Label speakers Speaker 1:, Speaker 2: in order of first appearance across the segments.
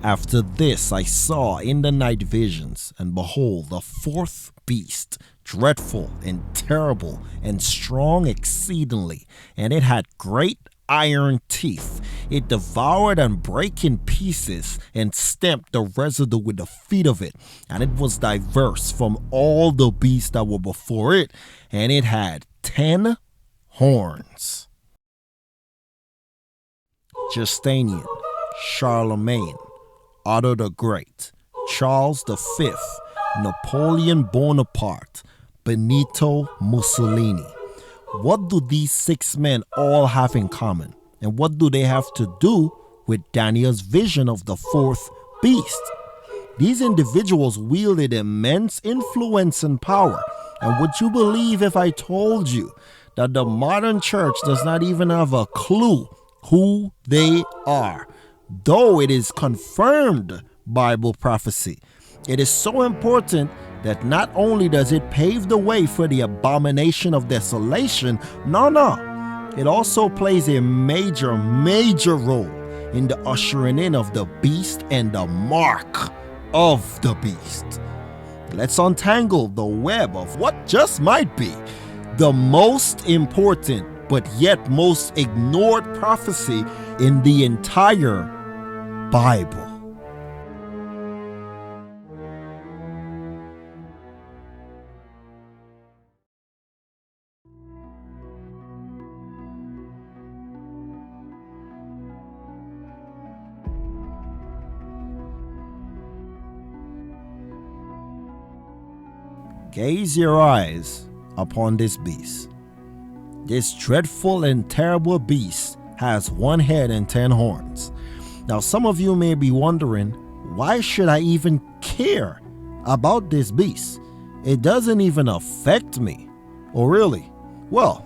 Speaker 1: After this I saw in the night visions, and behold, the fourth beast, dreadful and terrible and strong exceedingly, and it had great iron teeth. It devoured and brake in pieces, and stamped the residue with the feet of it. And it was diverse from all the beasts that were before it, and it had 10 horns. Justinian, Charlemagne, Otto the Great, Charles V, Napoleon Bonaparte, Benito Mussolini. What do these 6 men all have in common? And what do they have to do with Daniel's vision of the fourth beast? These individuals wielded immense influence and power. And would you believe if I told you that the modern church does not even have a clue who they are, though it is confirmed Bible prophecy? It is so important that not only does it pave the way for the abomination of desolation, no, it also plays a major role in the ushering in of the beast and the mark of the beast. Let's untangle the web of what just might be the most important but yet most ignored prophecy in the entire Bible. Gaze your eyes upon this beast. This dreadful and terrible beast has 1 head and 10 horns. Now, some of you may be wondering, why should I even care about this beast? It doesn't even affect me. Oh, really? Well,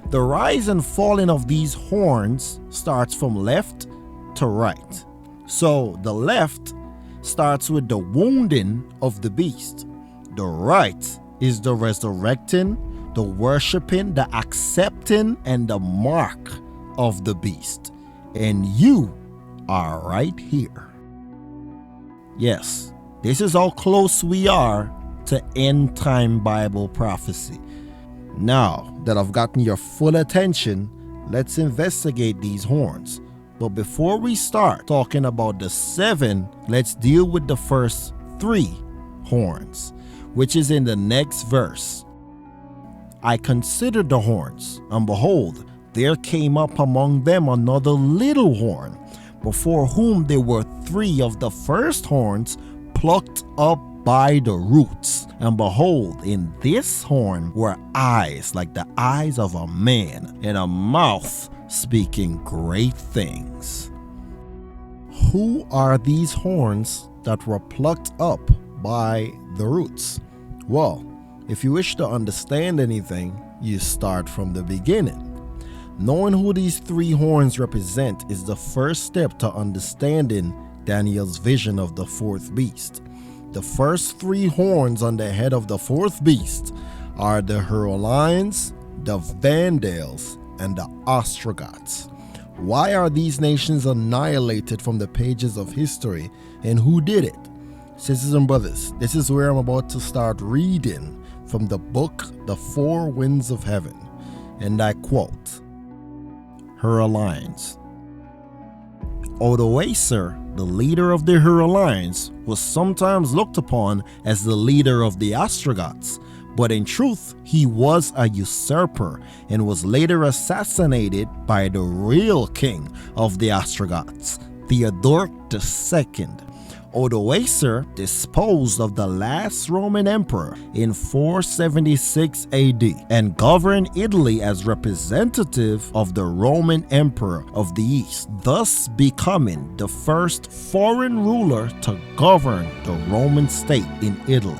Speaker 1: the rise and falling of these horns starts from left to right. So the left starts with the wounding of the beast. The right is the resurrecting, the worshiping, the accepting, and the mark of the beast. And you are right here. Yes, this is how close we are to end time Bible prophecy. Now that I've gotten your full attention, let's investigate these horns. But before we start talking about the 7, let's deal with the first 3 horns, which is in the next verse. I considered the horns, and behold, there came up among them another little horn, before whom there were 3 of the first horns plucked up by the roots. And behold, in this horn were eyes like the eyes of a man, and a mouth speaking great things. Who are these horns that were plucked up by the roots? Well, if you wish to understand anything, you start from the beginning. Knowing who these 3 horns represent is the first step to understanding Daniel's vision of the fourth beast. The first 3 horns on the head of the fourth beast are the Herolians, the Vandals, and the Ostrogoths. Why are these nations annihilated from the pages of history, and who did it? Sisters and brothers, this is where I'm about to start reading from the book The 4 Winds of Heaven, and I quote, Herolians. Odoacer, the leader of the Herolians, was sometimes looked upon as the leader of the Ostrogoths, but in truth he was a usurper and was later assassinated by the real king of the Ostrogoths, Theodoric II. Odoacer disposed of the last Roman emperor in 476 AD and governed Italy as representative of the Roman emperor of the East, thus becoming the first foreign ruler to govern the Roman state in Italy.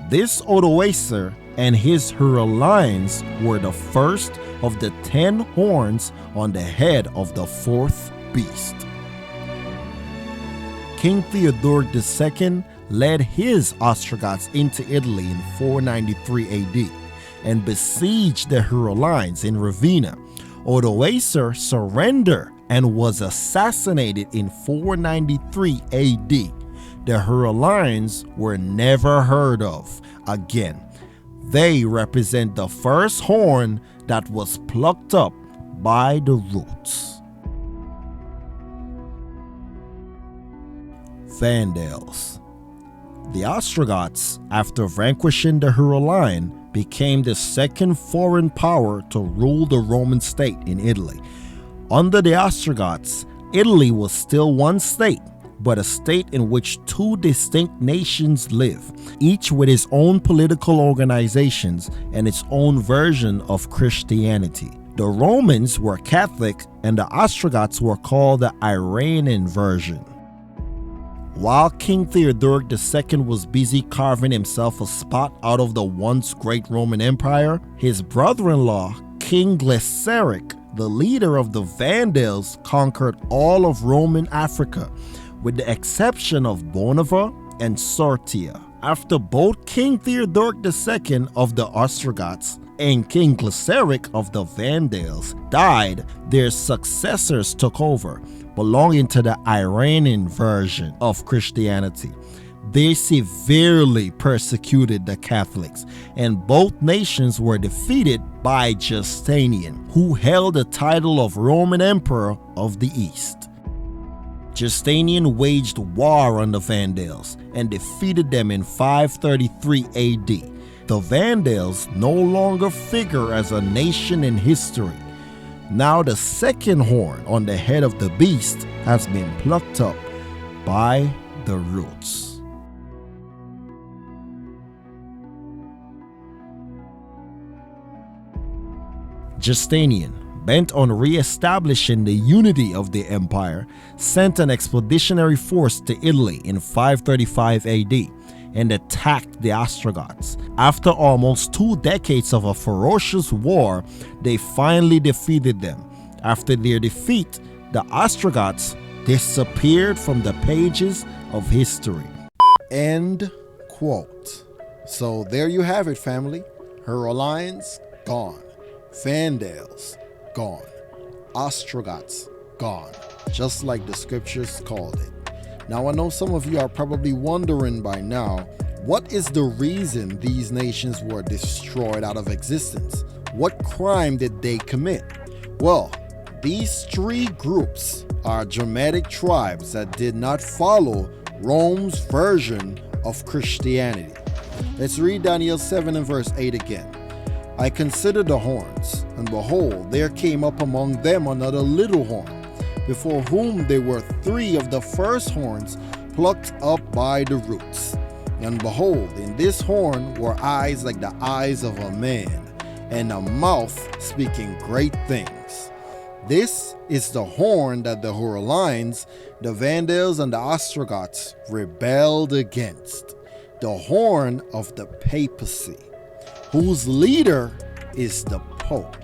Speaker 1: This Odoacer and his Herolians were the first of the 10 horns on the head of the fourth beast. King Theodoric II led his Ostrogoths into Italy in 493 AD and besieged the Herolians in Ravenna. Odoacer surrendered and was assassinated in 493 AD. The Herolians were never heard of again. They represent the first horn that was plucked up by the roots. Vandals. The Ostrogoths, after vanquishing the Herolian, became the second foreign power to rule the Roman state in Italy. Under the Ostrogoths, Italy was still one state, but a state in which two distinct nations live, each with its own political organizations and its own version of Christianity. The Romans were Catholic and the Ostrogoths were called the Iranian version. While King Theodoric II was busy carving himself a spot out of the once great Roman Empire, his brother-in-law, King Genseric, the leader of the Vandals, conquered all of Roman Africa, with the exception of Bonava and Sortia. After both King Theodoric II of the Ostrogoths and King Genseric of the Vandals died, their successors took over, belonging to the Iranian version of Christianity. They severely persecuted the Catholics, and both nations were defeated by Justinian, who held the title of Roman Emperor of the East. Justinian waged war on the Vandals and defeated them in 533 AD. The Vandals no longer figure as a nation in history. Now the second horn on the head of the beast has been plucked up by the roots. Justinian, bent on re-establishing the unity of the empire, sent an expeditionary force to Italy in 535 AD and attacked the Ostrogoths. After almost 2 decades of a ferocious war, they finally defeated them. After their defeat, the Ostrogoths disappeared from the pages of history. End quote. So there you have it, family. Herolians, gone. Vandals, gone. Ostrogoths, gone. Just like the scriptures called it. Now, I know some of you are probably wondering by now, what is the reason these nations were destroyed out of existence? What crime did they commit? Well, these 3 groups are Germanic tribes that did not follow Rome's version of Christianity. Let's read Daniel 7 and verse 8 again. I considered the horns, and behold, there came up among them another little horn, before whom there were 3 of the first horns plucked up by the roots. And behold, in this horn were eyes like the eyes of a man, and a mouth speaking great things. This is the horn that the Herolians, the Vandals, and the Ostrogoths rebelled against, the horn of the papacy, whose leader is the Pope.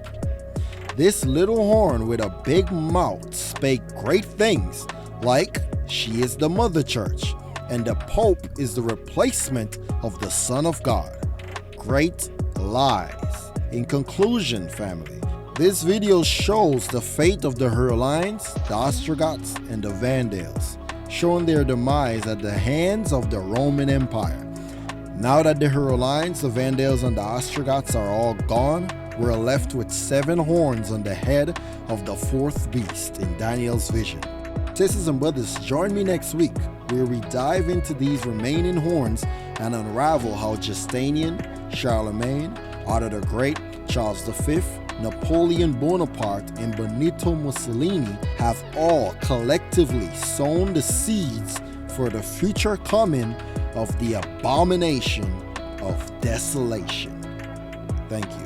Speaker 1: This little horn with a big mouth spake great things, like she is the mother church, and the Pope is the replacement of the Son of God. Great lies. In conclusion, family, this video shows the fate of the Herolians, the Ostrogoths, and the Vandals, showing their demise at the hands of the Roman Empire. Now that the Herolians, the Vandals, and the Ostrogoths are all gone, we're left with 7 horns on the head of the 4th beast in Daniel's vision. Sisters and brothers, join me next week where we dive into these remaining horns and unravel how Justinian, Charlemagne, Otto the Great, Charles V, Napoleon Bonaparte, and Benito Mussolini have all collectively sown the seeds for the future coming of the abomination of desolation. Thank you.